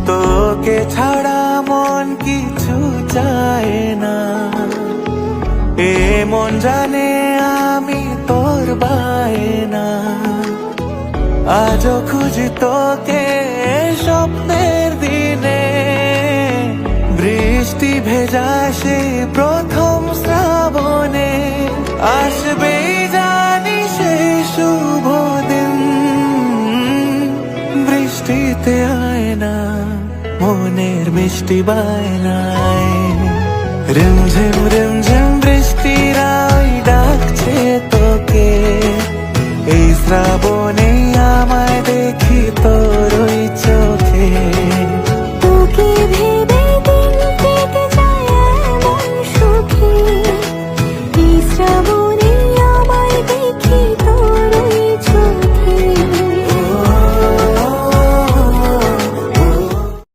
তোকে ছাড়া মন কিছু চায় না, এ মন জানে আমি তোর বায়না। আজও খুঁজি তোকে স্বপ্নের দিনে, বৃষ্টি ভেজা সে প্রথম শ্রাবণে। আসবেই জানি সেই শুভ দিন, বৃষ্টিতে আয় না মনের মিষ্টি বায়নায়। রিমঝিম রিমঝিম বৃষ্টিরা ওই ডাকছে তোকে, এই শ্রাবণে